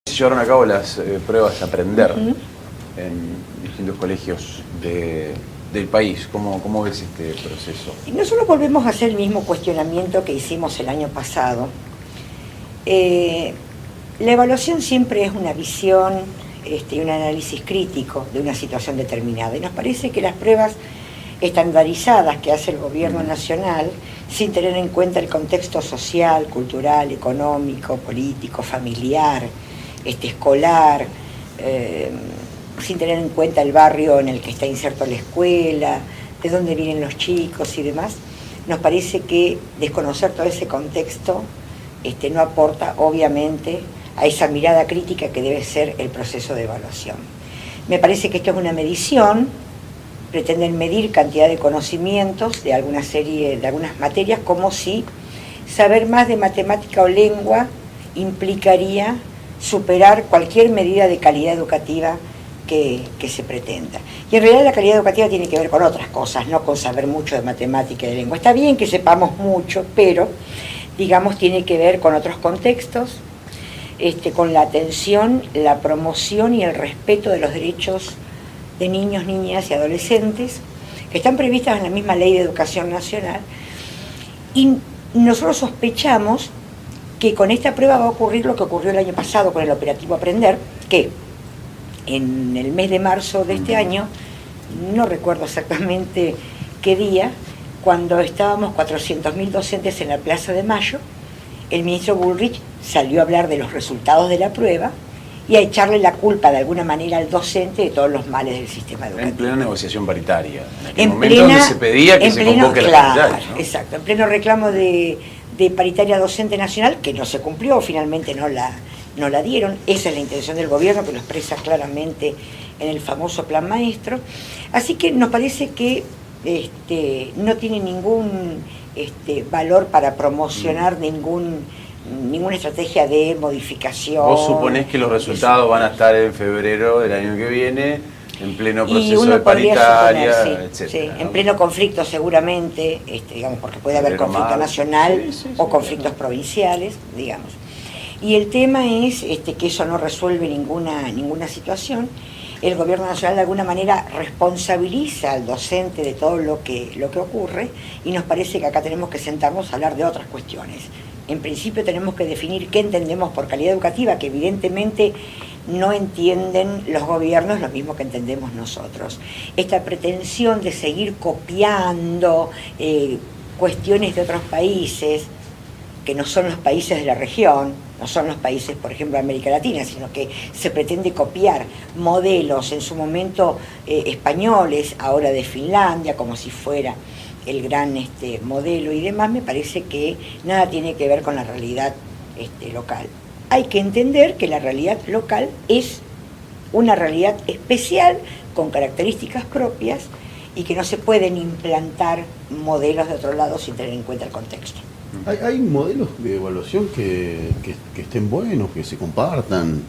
Se llevaron a cabo las pruebas de aprender en distintos colegios del país. ¿Cómo ves este proceso? Y nosotros volvemos a hacer el mismo cuestionamiento que hicimos el año pasado. La evaluación siempre es una visión y un análisis crítico de una situación determinada. Y nos parece que las pruebas estandarizadas que hace el gobierno nacional, sin tener en cuenta el contexto social, cultural, económico, político, familiar, escolar, sin tener en cuenta el barrio en el que está inserto la escuela, de dónde vienen los chicos y demás, nos parece que desconocer todo ese contexto no aporta, obviamente, a esa mirada crítica que debe ser el proceso de evaluación. Me parece que esto es una medición, pretenden medir cantidad de conocimientos de alguna serie, de algunas materias, como si saber más de matemática o lengua implicaría superar cualquier medida de calidad educativa que se pretenda. Y en realidad la calidad educativa tiene que ver con otras cosas, no con saber mucho de matemática y de lengua. Está bien que sepamos mucho, pero, digamos, tiene que ver con otros contextos, con la atención, la promoción y el respeto de los derechos de niños, niñas y adolescentes, que están previstas en la misma Ley de Educación Nacional. Y nosotros sospechamos que con esta prueba va a ocurrir lo que ocurrió el año pasado con el operativo Aprender, que en el mes de marzo de este año, no recuerdo exactamente qué día, cuando estábamos 400.000 docentes en la Plaza de Mayo, el ministro Bullrich salió a hablar de los resultados de la prueba y a echarle la culpa de alguna manera al docente de todos los males del sistema educativo. En plena negociación paritaria, en momento donde se pedía que se convoque la paritaria, ¿no? Exacto, en pleno reclamo de paritaria docente nacional, que no se cumplió, finalmente no la dieron. Esa es la intención del gobierno, que lo expresa claramente en el famoso plan maestro. Así que nos parece que no tiene ningún valor para promocionar ninguna estrategia de modificación. ¿Vos suponés que los resultados van a estar en febrero del año que viene, en pleno proceso de paritaria, suponer, sí, etcétera, sí, en ¿no? pleno conflicto seguramente, digamos, porque puede haber conflicto nacional o conflictos provinciales, digamos. Y el tema es que eso no resuelve ninguna situación. El gobierno nacional de alguna manera responsabiliza al docente de todo lo que ocurre, y nos parece que acá tenemos que sentarnos a hablar de otras cuestiones. En principio tenemos que definir qué entendemos por calidad educativa, que evidentemente no entienden los gobiernos lo mismo que entendemos nosotros. Esta pretensión de seguir copiando cuestiones de otros países, que no son los países de la región, no son los países, por ejemplo, de América Latina, sino que se pretende copiar modelos en su momento españoles, ahora de Finlandia, como si fuera el gran modelo y demás, me parece que nada tiene que ver con la realidad local. Hay que entender que la realidad local es una realidad especial, con características propias, y que no se pueden implantar modelos de otro lado sin tener en cuenta el contexto. ¿Hay modelos de evaluación que estén buenos, que se compartan?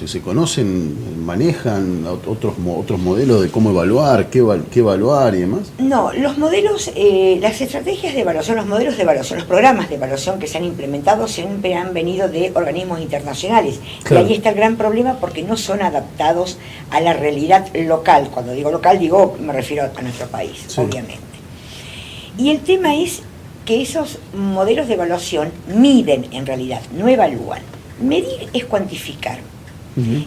Se conocen, manejan otros modelos de cómo evaluar, qué evaluar y demás. No, los modelos, las estrategias de evaluación, los modelos de evaluación, los programas de evaluación que se han implementado siempre han venido de organismos internacionales. Claro. Y ahí está el gran problema, porque no son adaptados a la realidad local. Cuando digo local, me refiero a nuestro país, sí, obviamente. Y el tema es que esos modelos de evaluación miden en realidad, no evalúan. Medir es cuantificar.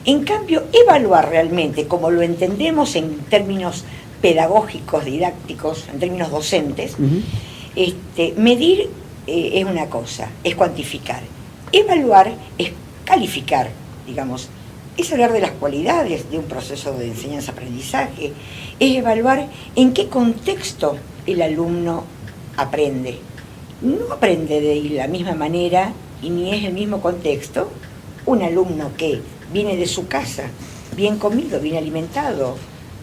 En cambio, evaluar realmente, como lo entendemos en términos pedagógicos, didácticos, en términos docentes, medir es una cosa, es cuantificar. Evaluar es calificar, digamos, es hablar de las cualidades de un proceso de enseñanza-aprendizaje, es evaluar en qué contexto el alumno aprende. No aprende de la misma manera y ni es el mismo contexto un alumno que viene de su casa, bien comido, bien alimentado,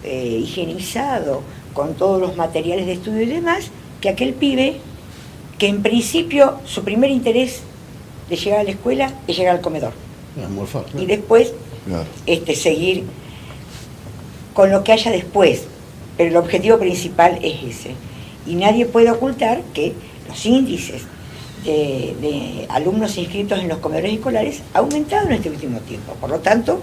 higienizado, con todos los materiales de estudio y demás, que aquel pibe que en principio su primer interés de llegar a la escuela es llegar al comedor. Y después seguir con lo que haya después. Pero el objetivo principal es ese. Y nadie puede ocultar que los índices de alumnos inscritos en los comedores escolares ha aumentado en este último tiempo. Por lo tanto,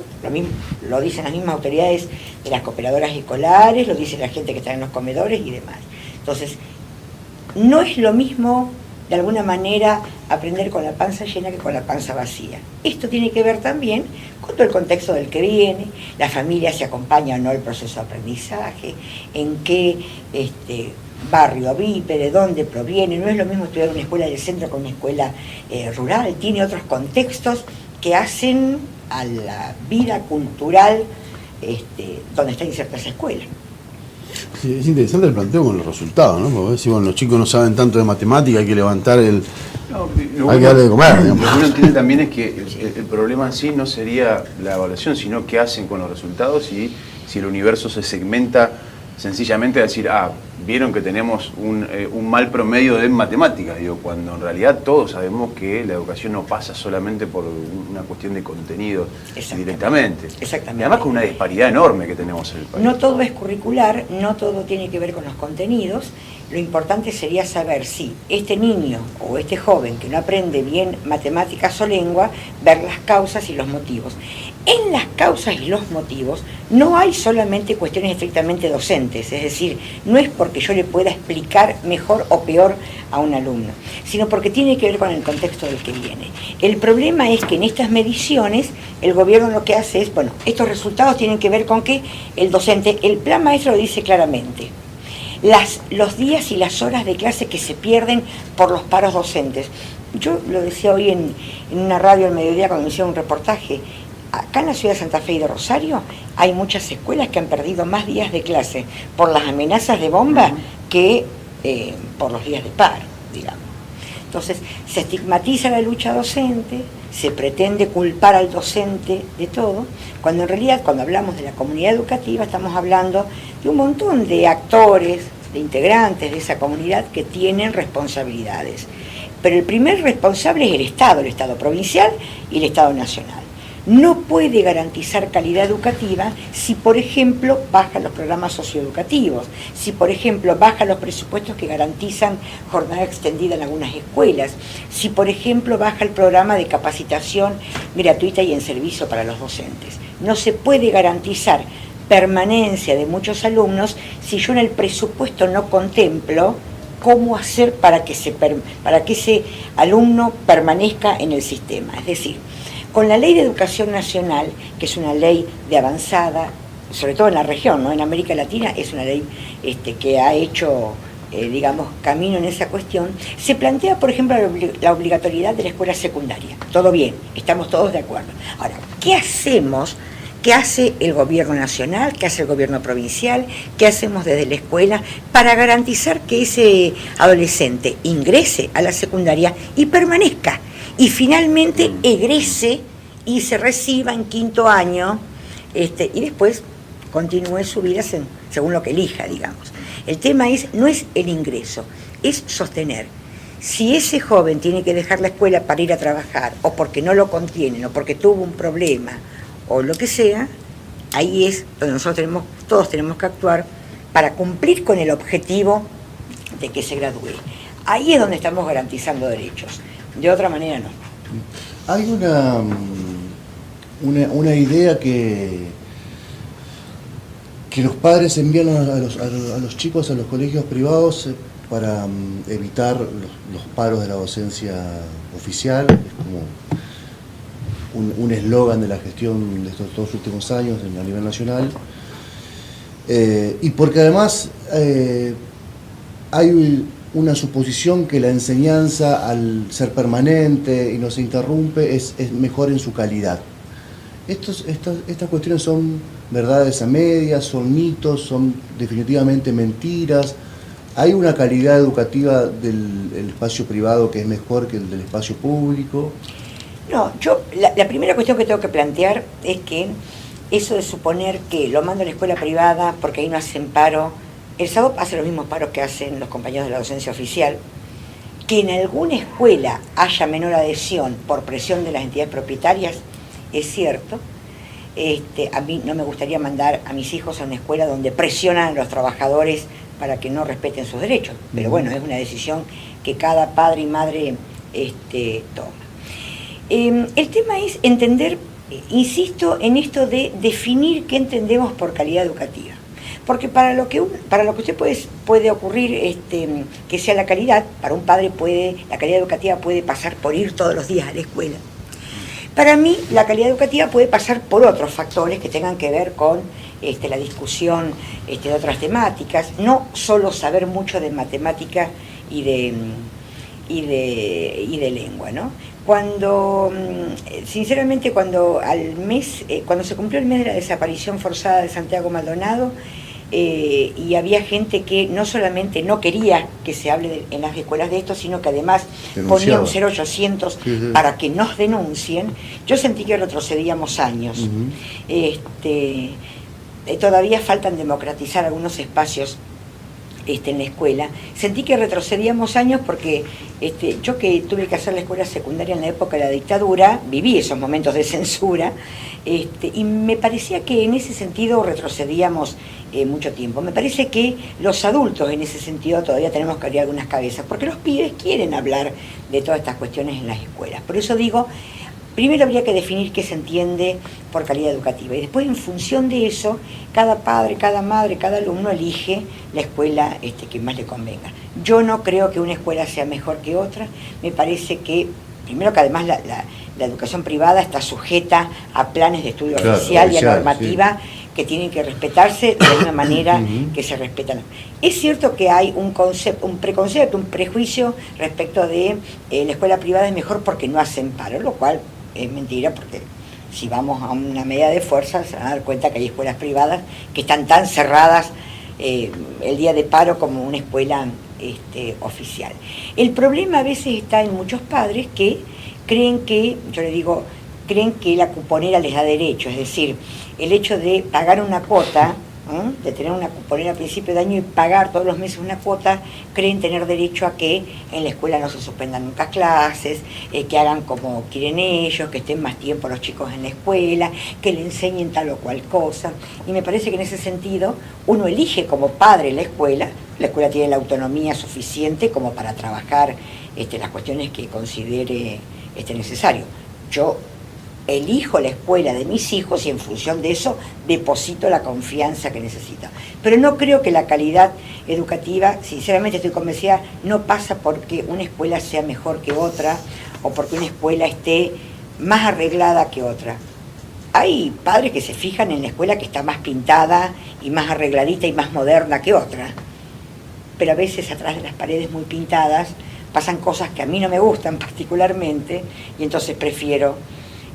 lo dicen las mismas autoridades de las cooperadoras escolares, lo dice la gente que está en los comedores y demás. Entonces, no es lo mismo, de alguna manera, aprender con la panza llena que con la panza vacía. Esto tiene que ver también con todo el contexto del que viene, la familia se acompaña o no el proceso de aprendizaje, en qué barrio vive, de dónde proviene. No es lo mismo estudiar en una escuela del centro con una escuela rural, tiene otros contextos que hacen a la vida cultural donde está inserta esa escuela. Sí, es interesante el planteo con los resultados, ¿no? Porque si los chicos no saben tanto de matemática, hay que levantar el... hay que darle de comer, digamos. Lo que uno entiende también es que el problema en sí no sería la evaluación, sino qué hacen con los resultados y si el universo se segmenta sencillamente a decir, vieron que tenemos un mal promedio de matemáticas, cuando en realidad todos sabemos que la educación no pasa solamente por una cuestión de contenido directamente. Exactamente. Y además con una disparidad enorme que tenemos en el país. No todo es curricular, no todo tiene que ver con los contenidos. Lo importante sería saber si este niño o este joven que no aprende bien matemáticas o lengua, ver las causas y los motivos. En las causas y los motivos no hay solamente cuestiones estrictamente docentes, es decir, no es porque yo le pueda explicar mejor o peor a un alumno, sino porque tiene que ver con el contexto del que viene. El problema es que en estas mediciones el gobierno lo que hace es, estos resultados tienen que ver con que el docente, el plan maestro lo dice claramente, los días y las horas de clase que se pierden por los paros docentes. Yo lo decía hoy en una radio al mediodía cuando me hicieron un reportaje. Acá en la ciudad de Santa Fe y de Rosario hay muchas escuelas que han perdido más días de clase por las amenazas de bomba que por los días de paro, digamos. Entonces, se estigmatiza la lucha docente, se pretende culpar al docente de todo, cuando en realidad, cuando hablamos de la comunidad educativa, estamos hablando de un montón de actores, de integrantes de esa comunidad que tienen responsabilidades. Pero el primer responsable es el Estado provincial y el Estado nacional. No puede garantizar calidad educativa si, por ejemplo, bajan los programas socioeducativos, si, por ejemplo, bajan los presupuestos que garantizan jornada extendida en algunas escuelas, si, por ejemplo, baja el programa de capacitación gratuita y en servicio para los docentes. No se puede garantizar permanencia de muchos alumnos si yo en el presupuesto no contemplo cómo hacer para que ese alumno permanezca en el sistema. Es decir, con la Ley de Educación Nacional, que es una ley de avanzada, sobre todo en la región, ¿no? En América Latina es una ley que ha hecho, camino en esa cuestión, se plantea, por ejemplo, la obligatoriedad de la escuela secundaria. Todo bien, estamos todos de acuerdo. Ahora, ¿qué hacemos? ¿Qué hace el gobierno nacional? ¿Qué hace el gobierno provincial? ¿Qué hacemos desde la escuela para garantizar que ese adolescente ingrese a la secundaria y permanezca? Y finalmente egrese y se reciba en 5º año y después continúe su vida según lo que elija, digamos. El tema no es el ingreso, es sostener. Si ese joven tiene que dejar la escuela para ir a trabajar, o porque no lo contienen, o porque tuvo un problema, o lo que sea, ahí es donde todos tenemos que actuar para cumplir con el objetivo de que se gradúe. Ahí es donde estamos garantizando derechos. De otra manera no. Hay una idea que los padres envían a los chicos a los colegios privados para evitar los paros de la docencia oficial. Es como un eslogan de la gestión de estos 2 últimos años a nivel nacional. Y porque además hay una suposición que la enseñanza, al ser permanente y no se interrumpe, es mejor en su calidad. Estas cuestiones son verdades a medias, son mitos, son definitivamente mentiras. ¿Hay una calidad educativa del espacio privado que es mejor que el del espacio público? No, la primera cuestión que tengo que plantear es que eso de suponer que lo mando a la escuela privada porque ahí no hacen paro. El SADOP hace los mismos paros que hacen los compañeros de la docencia oficial. Que en alguna escuela haya menor adhesión por presión de las entidades propietarias, es cierto. A mí no me gustaría mandar a mis hijos a una escuela donde presionan a los trabajadores para que no respeten sus derechos. Pero bueno, es una decisión que cada padre y madre toma. El tema es entender, insisto en esto de definir qué entendemos por calidad educativa. Porque para lo que usted puede ocurrir que sea la calidad, para un padre la calidad educativa puede pasar por ir todos los días a la escuela. Para mí, la calidad educativa puede pasar por otros factores que tengan que ver con la discusión de otras temáticas, no solo saber mucho de matemática y de lengua, ¿no? Sinceramente, cuando se cumplió el mes de la desaparición forzada de Santiago Maldonado, y había gente que no solamente no quería que se hable en las escuelas de esto, sino que además ponía un 0800 para que nos denuncien, yo sentí que retrocedíamos años. Todavía faltan democratizar algunos espacios en la escuela. Sentí que retrocedíamos años porque yo, que tuve que hacer la escuela secundaria en la época de la dictadura, viví esos momentos de censura, y me parecía que en ese sentido retrocedíamos mucho tiempo. Me parece que los adultos en ese sentido todavía tenemos que abrir algunas cabezas, porque los pibes quieren hablar de todas estas cuestiones en las escuelas. Por eso digo, primero habría que definir qué se entiende por calidad educativa, y después, en función de eso, cada padre, cada madre, cada alumno elige la escuela que más le convenga. Yo no creo que una escuela sea mejor que otra. Me parece que, primero, que además la educación privada está sujeta a planes de estudio oficial y a normativa, sí, que tienen que respetarse de la misma manera que se respetan. Es cierto que hay un preconcepto, un prejuicio respecto de la escuela privada es mejor porque no hacen paro, lo cual es mentira, porque si vamos a una medida de fuerza se van a dar cuenta que hay escuelas privadas que están tan cerradas el día de paro como una escuela oficial. El problema a veces está en muchos padres que creen que, yo le digo, creen que la cuponera les da derecho, es decir, el hecho de pagar una cuota, de tener una cuponera a principio de año y pagar todos los meses una cuota, creen tener derecho a que en la escuela no se suspendan nunca clases, que hagan como quieren ellos, que estén más tiempo los chicos en la escuela, que le enseñen tal o cual cosa. Y me parece que en ese sentido uno elige como padre la escuela tiene la autonomía suficiente como para trabajar las cuestiones que considere necesario. Yo elijo la escuela de mis hijos y en función de eso deposito la confianza que necesita. Pero no creo que la calidad educativa, sinceramente estoy convencida, no pasa porque una escuela sea mejor que otra o porque una escuela esté más arreglada que otra. Hay padres que se fijan en la escuela que está más pintada y más arregladita y más moderna que otra. Pero a veces atrás de las paredes muy pintadas pasan cosas que a mí no me gustan particularmente y entonces prefiero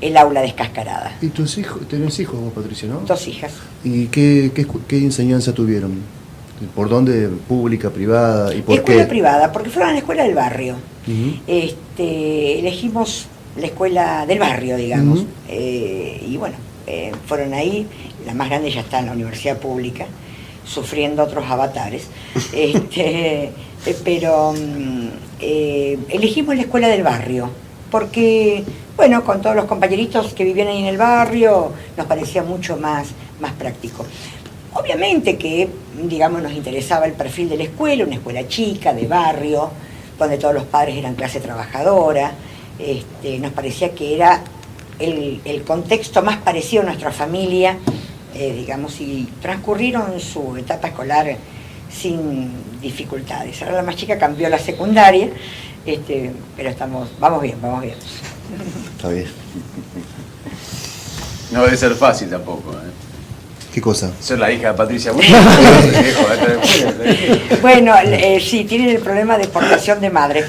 el aula descascarada. ¿Y tus hijos? ¿Tenés hijos vos, Patricia, no? 2 hijas. ¿Y qué enseñanza tuvieron? ¿Por dónde? ¿Pública, privada? ¿Y por escuela qué? Privada, porque fueron a la escuela del barrio. Elegimos la escuela del barrio, digamos. Y bueno, fueron ahí. La más grande ya está en la universidad pública, sufriendo otros avatares. Pero elegimos la escuela del barrio, porque, bueno, con todos los compañeritos que vivían ahí en el barrio, nos parecía mucho más práctico. Obviamente que, digamos, nos interesaba el perfil de la escuela, una escuela chica, de barrio, donde todos los padres eran clase trabajadora. Nos parecía que era el contexto más parecido a nuestra familia, digamos, y transcurrieron su etapa escolar sin dificultades. Ahora la más chica cambió a la secundaria, pero vamos bien. Está bien. No debe ser fácil tampoco, ¿Qué cosa? Ser la hija de Patricia. Bueno, sí, tienen el problema de portación de madre.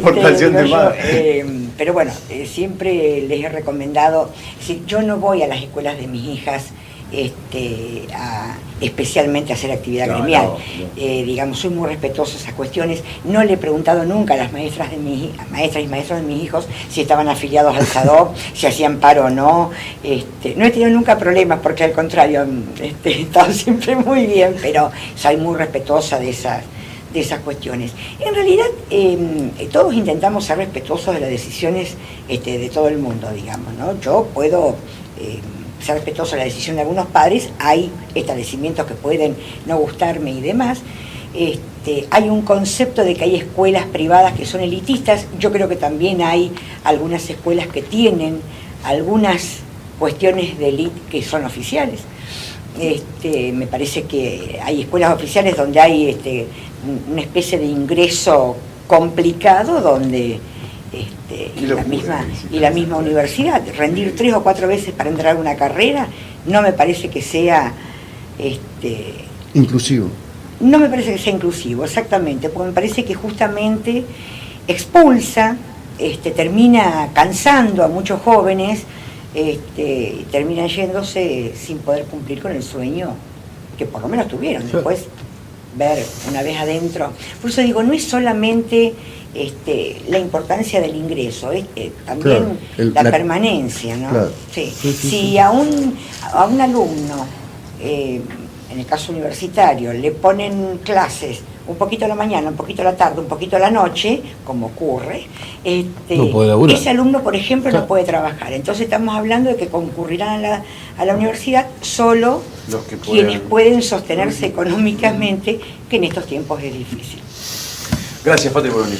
Portación de madre. Pero bueno, siempre les he recomendado, yo no voy a las escuelas de mis hijas especialmente a hacer actividad gremial. No. Digamos, soy muy respetuosa de esas cuestiones. No le he preguntado nunca a las maestras y maestros de mis hijos si estaban afiliados al SADOP, si hacían paro o no. No he tenido nunca problemas, porque al contrario, he estado siempre muy bien, pero soy muy respetuosa de esas cuestiones. En realidad, todos intentamos ser respetuosos de las decisiones de todo el mundo, digamos, ¿no? Yo puedo ser respetuoso de la decisión de algunos padres, hay establecimientos que pueden no gustarme y demás, hay un concepto de que hay escuelas privadas que son elitistas. Yo creo que también hay algunas escuelas que tienen algunas cuestiones de élite que son oficiales. Me parece que hay escuelas oficiales donde hay una especie de ingreso complicado, donde y la misma universidad, rendir 3 o 4 veces para entrar a una carrera, no me parece que sea inclusivo. No me parece que sea inclusivo, exactamente, porque me parece que justamente expulsa, termina cansando a muchos jóvenes, terminan yéndose sin poder cumplir con el sueño que por lo menos tuvieron. Después ver una vez adentro. Por eso digo, no es solamente la importancia del ingreso, también la permanencia, ¿no? Claro. Sí. Si a un alumno, en el caso universitario, le ponen clases un poquito a la mañana, un poquito a la tarde, un poquito a la noche, como ocurre, no puede laburar. Ese alumno, por ejemplo, no puede trabajar. Entonces estamos hablando de que concurrirán a la universidad solo los que quienes pueden sostenerse económicamente, que en estos tiempos es difícil. Gracias, Patri, por venir.